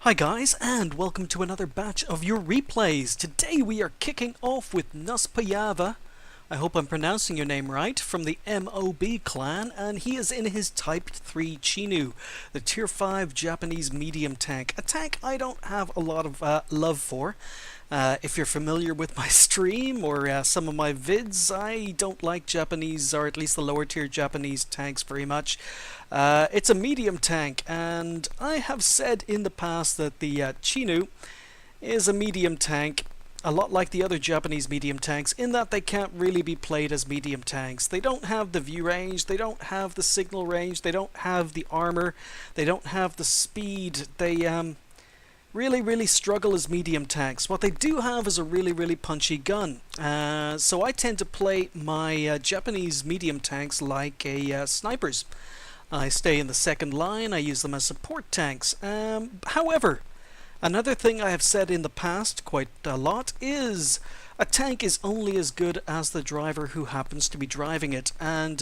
Hi guys, and welcome to another batch of your replays. Today we are kicking off with NusPojava. I hope I'm pronouncing your name right, from the MOB clan, and he is in his Type 3 Chinu, the Tier 5 Japanese medium tank. A tank I don't have a lot of love for. If you're familiar with my stream or some of my vids, I don't like Japanese, or at least the lower tier Japanese tanks very much. It's a medium tank, and I have said in the past that the Chinu is a medium tank, a lot like the other Japanese medium tanks, in that they can't really be played as medium tanks. They don't have the view range, they don't have the signal range, they don't have the armor, they don't have the speed. They really struggle as medium tanks. What they do have is a really punchy gun. So I tend to play my Japanese medium tanks like snipers. I stay in the second line, I use them as support tanks. However, another thing I have said in the past quite a lot is a tank is only as good as the driver who happens to be driving it. And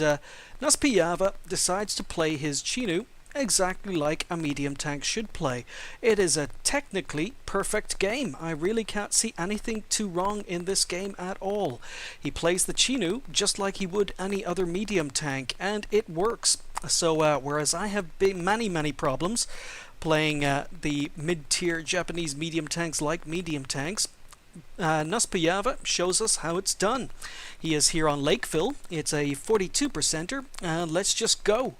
NusPojava decides to play his Chinu exactly like a medium tank should play. It is a technically perfect game. I really can't see anything too wrong in this game at all. He plays the Chinu just like he would any other medium tank, and it works. So whereas I have been many problems playing the mid-tier Japanese medium tanks like medium tanks, NusPojava shows us how it's done. He is here on Lakeville. It's a 42%er, and let's just go.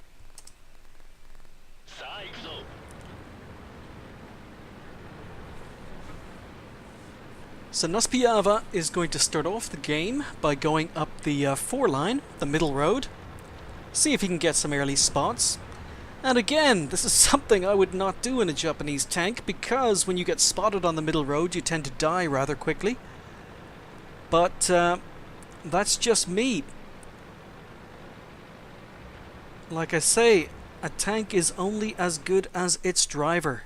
So NusPojava is going to start off the game by going up the 4 line, the middle road, see if he can get some early spots. And again, this is something I would not do in a Japanese tank, because when you get spotted on the middle road you tend to die rather quickly. But that's just me. Like I say, a tank is only as good as its driver.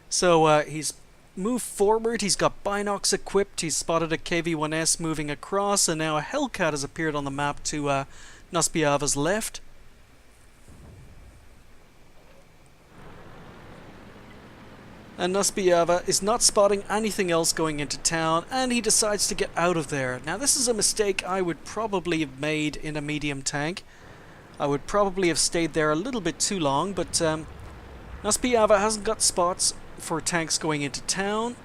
So he's moved forward, he's got binocs equipped, he's spotted a KV-1S moving across, and now a Hellcat has appeared on the map to NusPojava's left. And NusPojava is not spotting anything else going into town, and he decides to get out of there. Now this is a mistake I would probably have made in a medium tank. I would probably have stayed there a little bit too long, but NusPojava hasn't got spots for tanks going into town.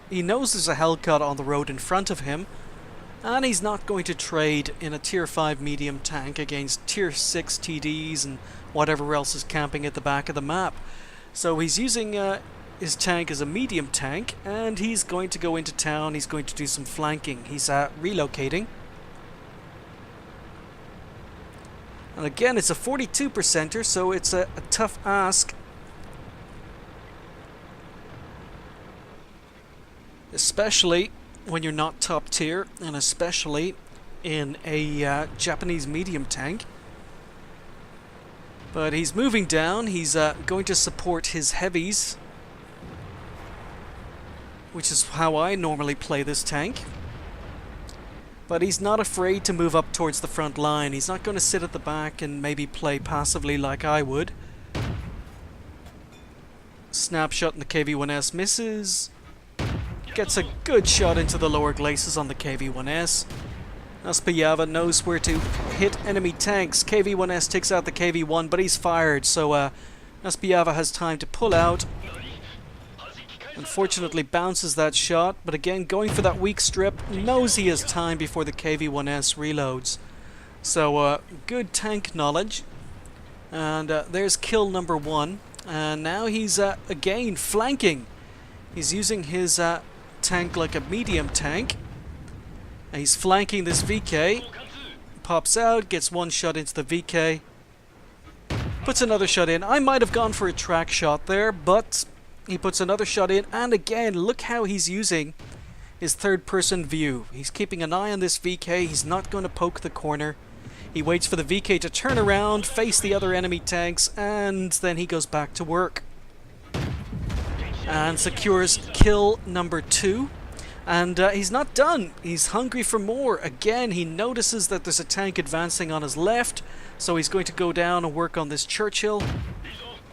He knows there's a Hellcat on the road in front of him, and he's not going to trade in a tier 5 medium tank against tier 6 TDs and whatever else is camping at the back of the map. So he's using his tank as a medium tank, and he's going to go into town. He's going to do some flanking. He's relocating. And again, it's a 42%er, so it's a tough ask. Especially when you're not top tier, and especially in a Japanese medium tank. But he's moving down. He's going to support his heavies, which is how I normally play this tank. But he's not afraid to move up towards the front line. He's not going to sit at the back and maybe play passively like I would. Snapshot in the KV-1S misses. Gets a good shot into the lower glacis on the KV-1S. NusPojava knows where to hit enemy tanks. KV-1S takes out the KV-1, but he's fired, so NusPojava has time to pull out. Unfortunately bounces that shot, but again going for that weak strip, knows he has time before the KV-1S reloads. So good tank knowledge. And there's kill number 1. And now he's again flanking. He's using his tank like a medium tank. And he's flanking this VK. Pops out, gets one shot into the VK. Puts another shot in. I might have gone for a track shot there, but he puts another shot in. And again, look how he's using his third-person view. He's keeping an eye on this VK. He's not going to poke the corner. He waits for the VK to turn around, face the other enemy tanks, and then he goes back to work. And secures kill number 2. And he's not done. He's hungry for more. Again, he notices that there's a tank advancing on his left, so he's going to go down and work on this Churchill.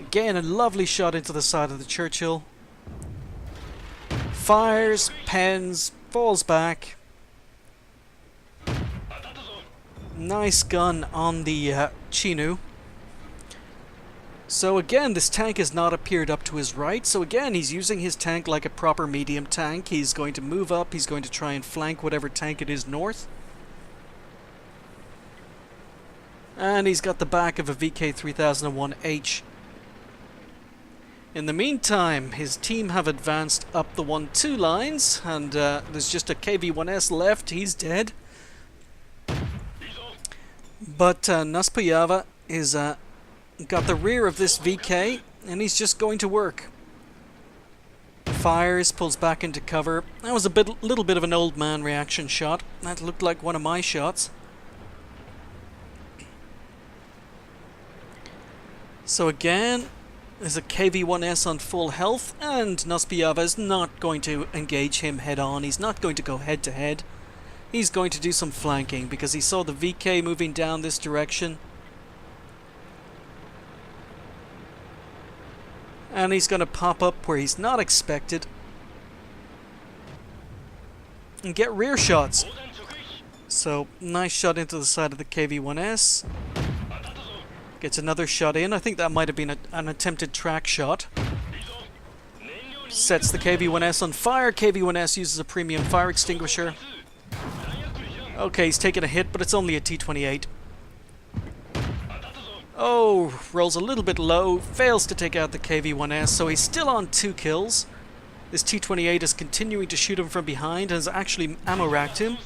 Again, a lovely shot into the side of the Churchill. Fires, pens, falls back. Nice gun on the Chinu. So again, this tank has not appeared up to his right. So again, he's using his tank like a proper medium tank. He's going to move up. He's going to try and flank whatever tank it is north. And he's got the back of a VK3001H. In the meantime, his team have advanced up the 1-2 lines, and there's just a KV-1S left. He's dead. But NusPojava is got the rear of this VK, and he's just going to work. Fires, pulls back into cover. That was a little bit of an old man reaction shot. That looked like one of my shots. So again, there's a KV-1S on full health, and NusPojava is not going to engage him head on. He's not going to go head to head. He's going to do some flanking because he saw the VK moving down this direction. And he's going to pop up where he's not expected and get rear shots. So, nice shot into the side of the KV-1S. Gets another shot in. I think that might have been an attempted track shot. Sets the KV-1S on fire. KV-1S uses a premium fire extinguisher. Okay, he's taking a hit, but it's only a T29. Oh, rolls a little bit low. Fails to take out the KV-1S, so he's still on 2 kills. This T29 is continuing to shoot him from behind and has actually ammo racked him.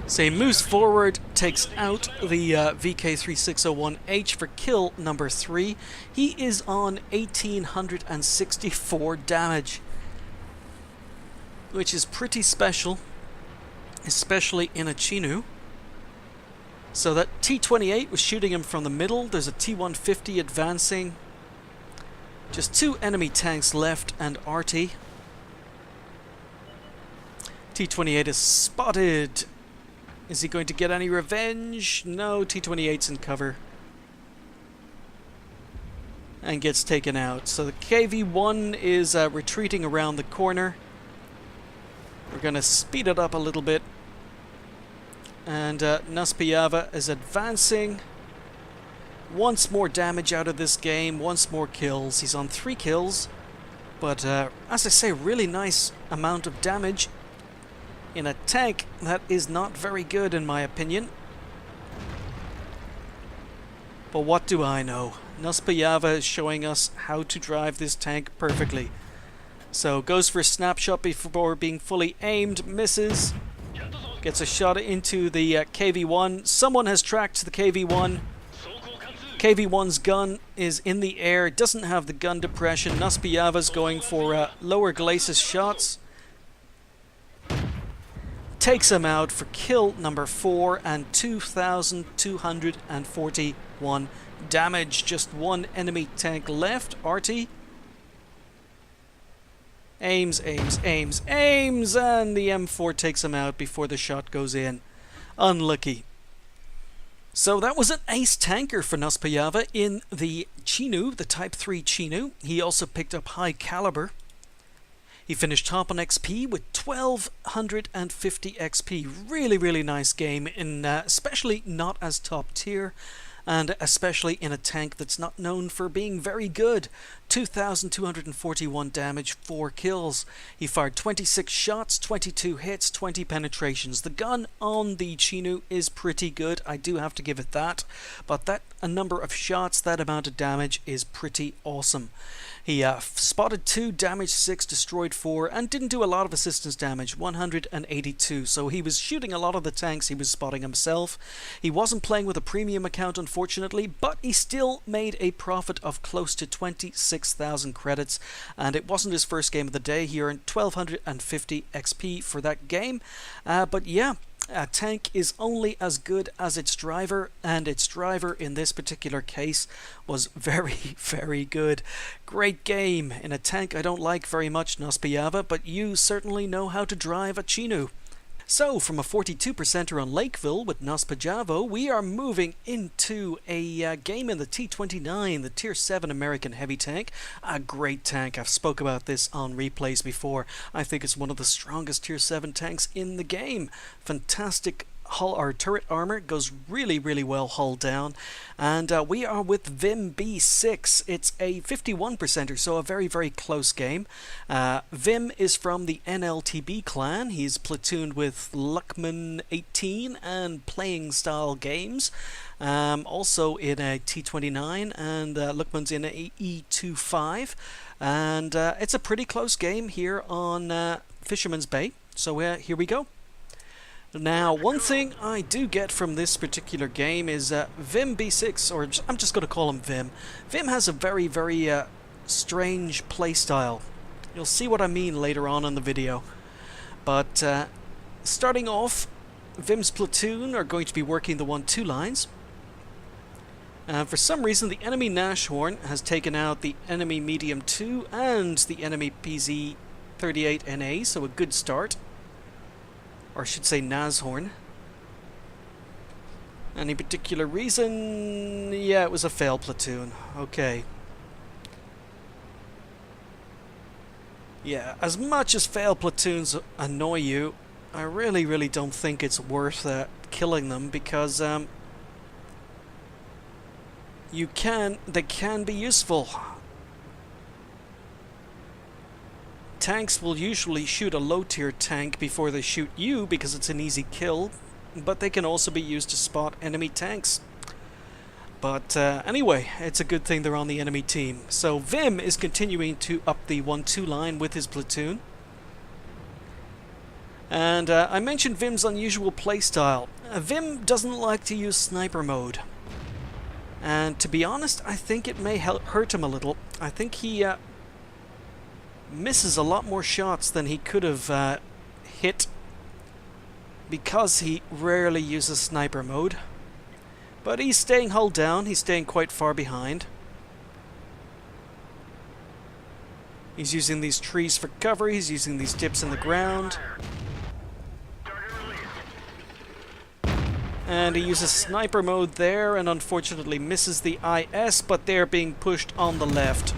So he moves forward, takes out the VK3601H for kill number 3. He is on 1864 damage, which is pretty special, especially in a Chinu. So that T28 was shooting him from the middle. There's a T150 advancing. Just 2 enemy tanks left and RT. T28 is spotted. Is he going to get any revenge? No, T28's in cover. And gets taken out. So the KV-1 is retreating around the corner. We're going to speed it up a little bit. And NusPojava is advancing. Once more damage out of this game. Once more kills. He's on 3 kills. But as I say, really nice amount of damage in a tank that is not very good in my opinion. But what do I know? NusPojava is showing us how to drive this tank perfectly. So goes for a snapshot before being fully aimed, misses. Gets a shot into the KV-1. Someone has tracked the KV-1. KV-1's gun is in the air, doesn't have the gun depression. NusPojava's going for lower glacis shots. Takes him out for kill number 4 and 2,241 damage. Just 1 enemy tank left. RT. Aims, aims, aims, aims, and the M4 takes him out before the shot goes in. Unlucky. So that was an ace tanker for NusPojava in the Chinu, the Type 3 Chinu. He also picked up high caliber. He finished top on XP with 1250 XP. Really, really nice game, in especially not as top tier, and especially in a tank that's not known for being very good. 2,241 damage, 4 kills. He fired 26 shots, 22 hits, 20 penetrations. The gun on the Chinu is pretty good, I do have to give it that, but that a number of shots, that amount of damage is pretty awesome. He spotted 2, damaged 6, destroyed 4, and didn't do a lot of assistance damage, 182. So he was shooting a lot of the tanks he was spotting himself. He wasn't playing with a premium account, unfortunately, but he still made a profit of close to 26,000 credits, and it wasn't his first game of the day. He earned 1250 XP for that game. But yeah, a tank is only as good as its driver, and its driver in this particular case was very, very good. Great game in a tank I don't like very much, NusPojava, but you certainly know how to drive a Chinu. So, from a 42%er on Lakeville with NusPojava, we are moving into a game in the T29, the Tier 7 American heavy tank. A great tank. I've spoke about this on replays before. I think it's one of the strongest Tier 7 tanks in the game. Fantastic hull or turret armor, goes really well hull down, and we are with Vim B6. It's a 51%er, so a very close game. Vim is from the NLTB clan. He's platooned with Luckman18 and Playing Style Games, also in a T29, and Luckman's in a E25, and it's a pretty close game here on Fisherman's Bay. So here we go. Now, one thing I do get from this particular game is Vim B6, or I'm just going to call him Vim. Vim has a very strange playstyle. You'll see what I mean later on in the video. But starting off, Vim's platoon are going to be working the 1-2 lines. For some reason, the enemy Nashorn has taken out the enemy Medium 2 and the enemy PZ38 NA, so a good start. Or I should say Nashorn. Any particular reason? Yeah, it was a fail platoon. Okay. Yeah, as much as fail platoons annoy you, I really don't think it's worth killing them, because they can be useful. Tanks will usually shoot a low-tier tank before they shoot you because it's an easy kill, but they can also be used to spot enemy tanks. But anyway, it's a good thing they're on the enemy team. So Vim is continuing to up the 1-2 line with his platoon. And I mentioned Vim's unusual playstyle. Vim doesn't like to use sniper mode. And to be honest, I think it may hurt him a little. I think he misses a lot more shots than he could have hit because he rarely uses sniper mode. But he's staying hull down, he's staying quite far behind. He's using these trees for cover, he's using these dips in the ground. And he uses sniper mode there and unfortunately misses the IS, but they're being pushed on the left.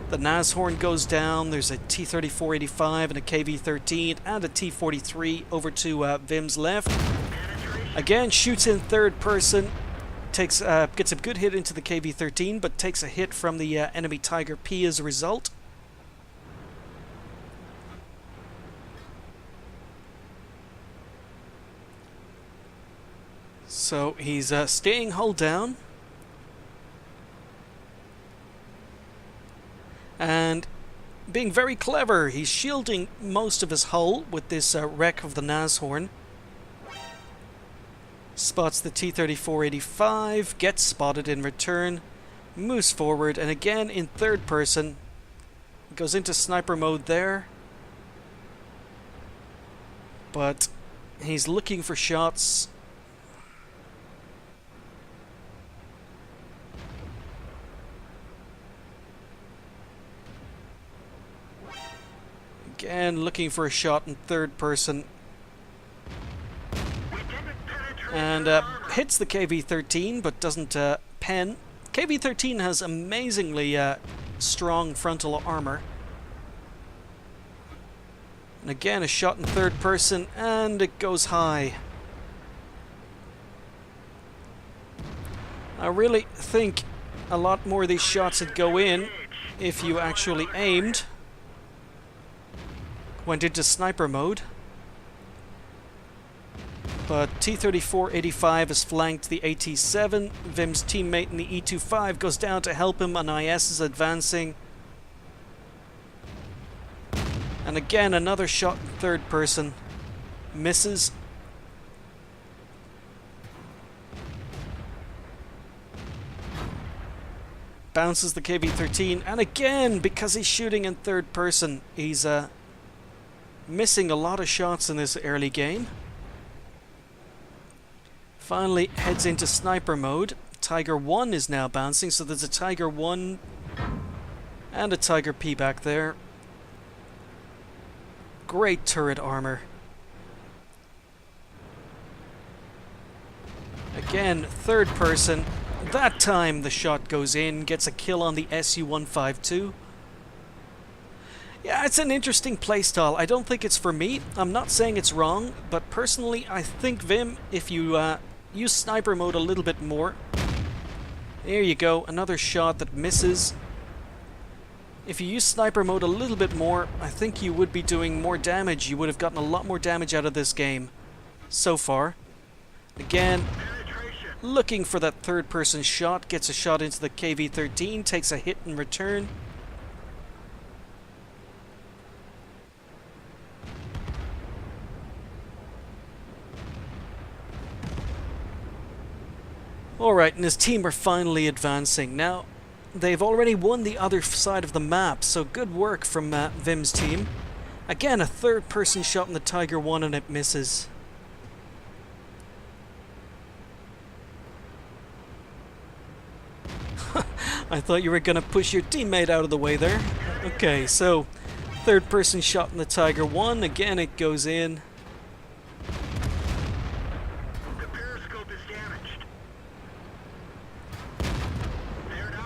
The Nashorn goes down, there's a T3485 and a KV13 and a T43 over to Vim's left. Again, shoots in third person, gets a good hit into the KV13, but takes a hit from the enemy Tiger P as a result. So he's staying hull down. And being very clever, he's shielding most of his hull with this wreck of the Nashorn. Spots the T3485, gets spotted in return, moves forward, and again in third person, goes into sniper mode there. But he's looking for shots. Again, looking for a shot in third person. And hits the KV-13, but doesn't pen. KV-13 has amazingly strong frontal armor. And again, a shot in third person, and it goes high. I really think a lot more of these shots would go in if you actually aimed. Went into sniper mode. But T3485 has flanked the AT7. Vim's teammate in the E25 goes down to help him, and IS is advancing. And again, another shot in third person. Misses. Bounces the KV-13, and again, because he's shooting in third person, he's missing a lot of shots in this early game. Finally heads into sniper mode. Tiger 1 is now bouncing, so there's a Tiger 1 and a Tiger P back there. Great turret armor. again, third person. That time the shot goes in, gets a kill on the SU-152. Yeah, it's an interesting playstyle. I don't think it's for me. I'm not saying it's wrong, but personally I think, Vim, if you use sniper mode a little bit more... There you go, another shot that misses. If you use sniper mode a little bit more, I think you would be doing more damage. You would have gotten a lot more damage out of this game so far. Again, looking for that third-person shot, gets a shot into the KV-13, takes a hit in return. Alright, and his team are finally advancing. Now, they've already won the other side of the map, so good work from Vim's team. Again, a third-person shot in the Tiger 1 and it misses. I thought you were going to push your teammate out of the way there. Okay, so third-person shot in the Tiger 1. Again, it goes in.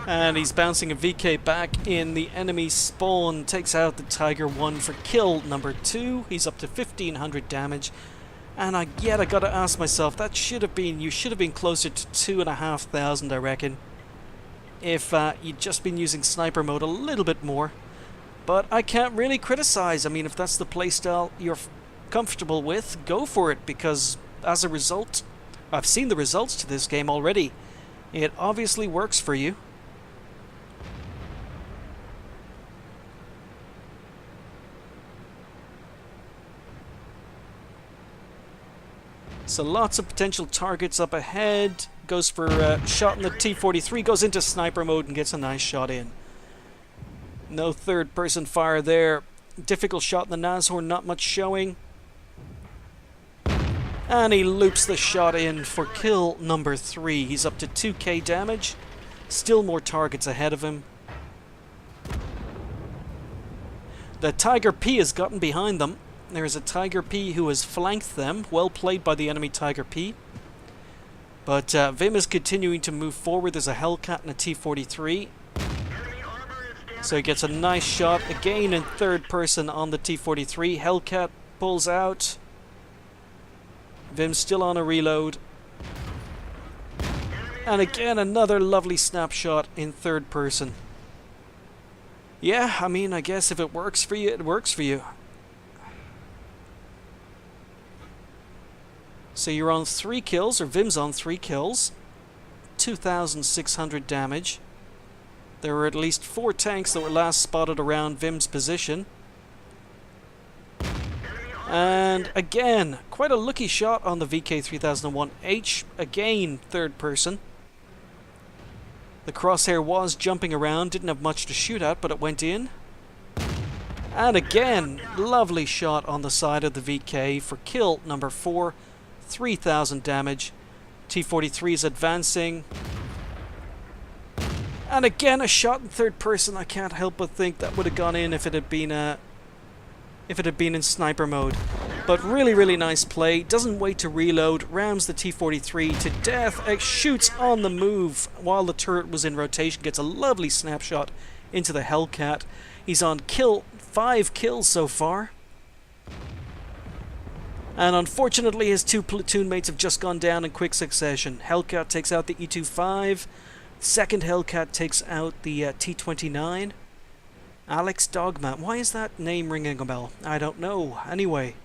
And he's bouncing a VK back in the enemy spawn, takes out the Tiger 1 for kill number 2. He's up to 1500 damage. And I gotta ask myself, that should have been, you should have been closer to 2,500, I reckon. If you'd just been using sniper mode a little bit more. But I can't really criticize. I mean, if that's the playstyle you're comfortable with, go for it, because as a result, I've seen the results to this game already. It obviously works for you. So lots of potential targets up ahead. Goes for a shot in the T43, goes into sniper mode and gets a nice shot in. No third person fire there. Difficult shot in the Nashorn, not much showing. And he loops the shot in for kill number 3. He's up to 2k damage. Still more targets ahead of him. The Tiger P has gotten behind them. There is a Tiger P who has flanked them. Well played by the enemy Tiger P. But Vim is continuing to move forward. There's a Hellcat and a T43. So he gets a nice shot again in third person on the T43. Hellcat pulls out. Vim's still on a reload. And again another lovely snapshot in third person. Yeah, I mean, I guess if it works for you, it works for you. So you're on 3 kills, or Vim's on 3 kills. 2,600 damage. There were at least 4 tanks that were last spotted around Vim's position. And again, quite a lucky shot on the VK3001H. Again, third person. The crosshair was jumping around, didn't have much to shoot at, but it went in. And again, lovely shot on the side of the VK for kill number 4. 3,000 damage. T43 is advancing. And again a shot in third person. I can't help but think that would have gone in if it had been in sniper mode. But really nice play. Doesn't wait to reload. Rams the T43 to death. Shoots on the move while the turret was in rotation. Gets a lovely snapshot into the Hellcat. He's on 5 kills so far. And unfortunately his 2 platoon mates have just gone down in quick succession. Hellcat takes out the E25. Second Hellcat takes out the T29. Alex Dogman. Why is that name ringing a bell? I don't know. Anyway.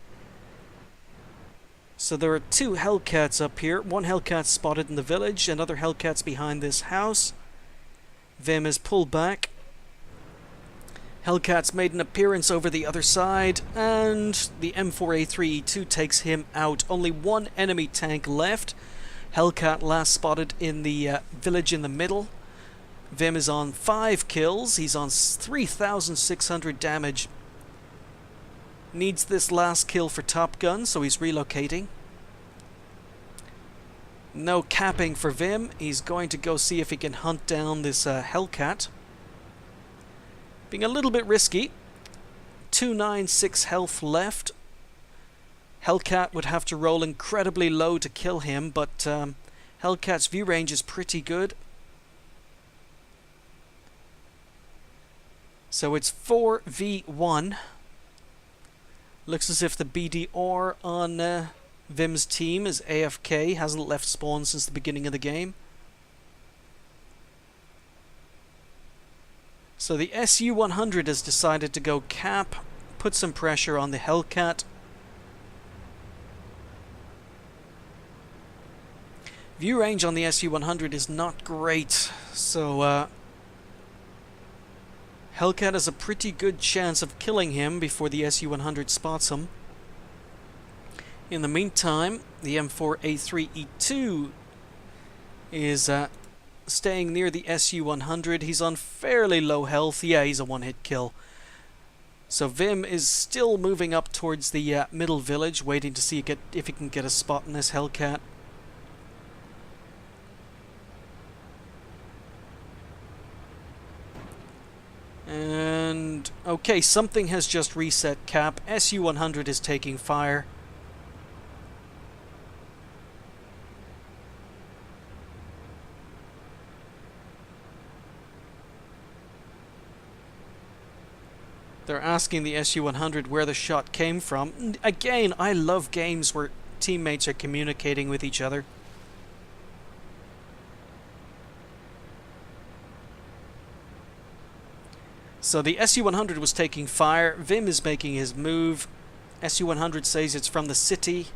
So there are 2 Hellcats up here. 1 Hellcat spotted in the village. Another Hellcat's behind this house. Vim is pulled back. Hellcat's made an appearance over the other side, and the M4A3E2 takes him out. Only 1 enemy tank left. Hellcat last spotted in the village in the middle. Vim is on 5 kills. He's on 3,600 damage. Needs this last kill for Top Gun, so he's relocating. No capping for Vim. He's going to go see if he can hunt down this Hellcat. Being a little bit risky. 296 health left. Hellcat would have to roll incredibly low to kill him, but Hellcat's view range is pretty good. So it's 4v1. Looks as if the BDR on Vim's team is AFK, hasn't left spawn since the beginning of the game. So the SU-100 has decided to go cap, put some pressure on the Hellcat. View range on the SU-100 is not great, so Hellcat has a pretty good chance of killing him before the SU-100 spots him. In the meantime, the M4A3E2 is staying near the SU-100. He's on fairly low health. Yeah, he's a one-hit kill. So Vim is still moving up towards the middle village, waiting to see if he can get a spot in this Hellcat. And okay, something has just reset cap. SU-100 is taking fire. They're asking the SU-100 where the shot came from. Again, I love games where teammates are communicating with each other. So the SU-100 was taking fire. Vim is making his move. SU-100 says it's from the city.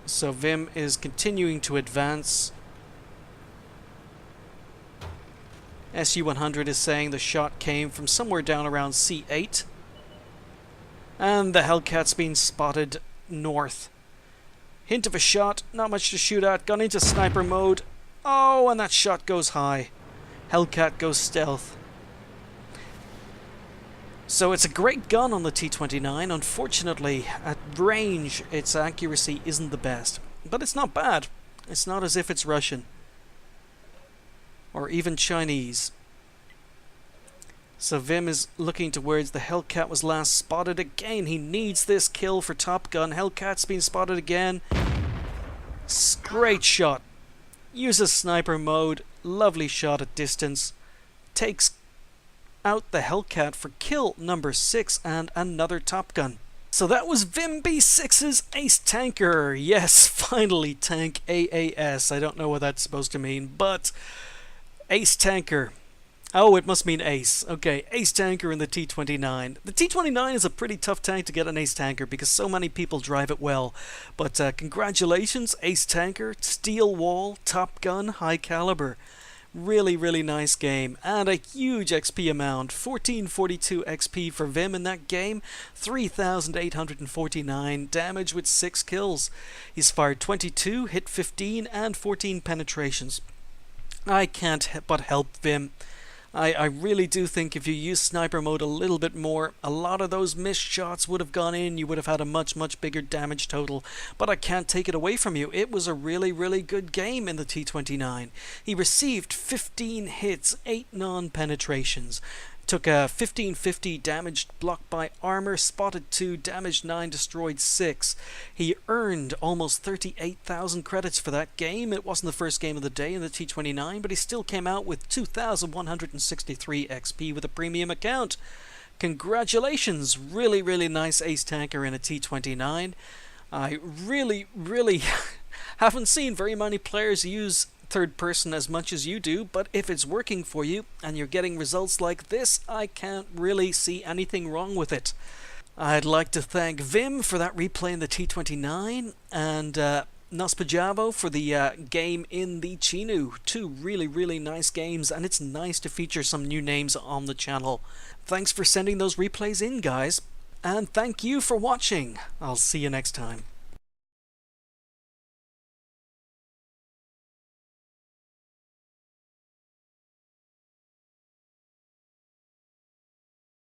So Vim is continuing to advance. SU-100 is saying the shot came from somewhere down around C8. And the Hellcat's been spotted north. Hint of a shot, not much to shoot at, gone into sniper mode. Oh, and that shot goes high. Hellcat goes stealth. So it's a great gun on the T29. Unfortunately, at range, its accuracy isn't the best. But it's not bad. It's not as if it's Russian. Or even Chinese. So Vim is looking towards the Hellcat was last spotted again. He needs this kill for Top Gun. Hellcat's been spotted again. Great shot. Uses sniper mode. Lovely shot at distance. Takes out the Hellcat for kill number 6 and another Top Gun. So that was Vim B6's Ace Tanker. Yes, finally tank AAS. I don't know what that's supposed to mean, but Ace Tanker. Oh, it must mean Ace. Okay, Ace Tanker in the T29. The T29 is a pretty tough tank to get an Ace Tanker because so many people drive it well. But congratulations, Ace Tanker, Steel Wall, Top Gun, High Caliber. Really, really nice game. And a huge XP amount. 1442 XP for Vim in that game. 3,849 damage with 6 kills. He's fired 22, hit 15, and 14 penetrations. I can't but help Vim. I really do think if you use sniper mode a little bit more, a lot of those missed shots would have gone in. You would have had a much, much bigger damage total. But I can't take it away from you. It was a really, really good game in the T29. He received 15 hits, 8 non-penetrations. Took a 1550 damaged, blocked by armor, spotted 2, damaged 9, destroyed 6. He earned almost 38,000 credits for that game. It wasn't the first game of the day in the T29, but he still came out with 2,163 XP with a premium account. Congratulations! Really, really nice Ace Tanker in a T29. I really, really haven't seen very many players use third person as much as you do, but if it's working for you and you're getting results like this, I can't really see anything wrong with it. I'd like to thank Vim for that replay in the T29 and NusPojava for the game in the Chinu. 2 really, really nice games, and it's nice to feature some new names on the channel. Thanks for sending those replays in, guys, and thank you for watching. I'll see you next time.